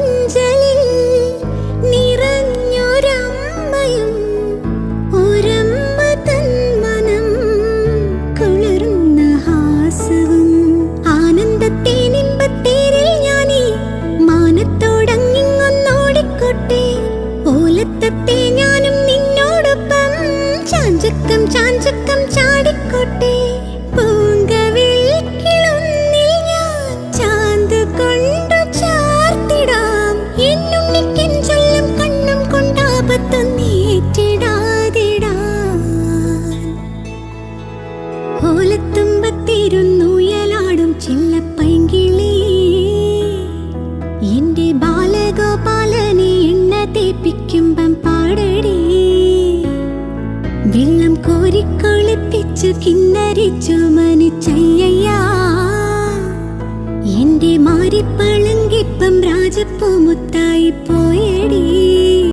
നെഞ്ചലിൽ നിറഞ്ഞൊരമ്മയും ഒരമ്മ തൻ മനം കുളിർന്ന ഹാസവും ആനന്ദത്തെ നിമ്പത്തേരിൽ ഞാനീ മാനത്തോടങ്ങിങ്ങൊന്നോടിക്കോട്ടെ ഓലത്തത്തെ ഞാനും നിന്നോടൊപ്പം ചാഞ്ചക്കം ചാഞ്ചക്കം ചാടിക്കോട്ടെ പൂങ്കവിൽ കിളുന്നിൽ ഞാൻ ചാന്ത് കൊണ്ടു ചാർത്തിടാം എന്നുണ്ണിക്കൻ ചൊല്ലും കണ്ണും കൊണ്ടാപത്തൊന്നേറ്റിടാതിടാൻ ഓലത്തുമ്പത്തിരുന്നുയലാടും ചില്ലപ്പൈങ്കിളി എന്റെ ബാലഗോപാലനെ എണ്ണ തേപ്പിക്കുമ്പം പാടടി വെള്ളം കോരിക്കൊളിപ്പിച്ചു കിന്നരിച്ചു മനിച്ചയ്യ എന്റെ മാരിപ്പളങ്കിപ്പം രാജപ്പൂമുത്തായി പോയടി.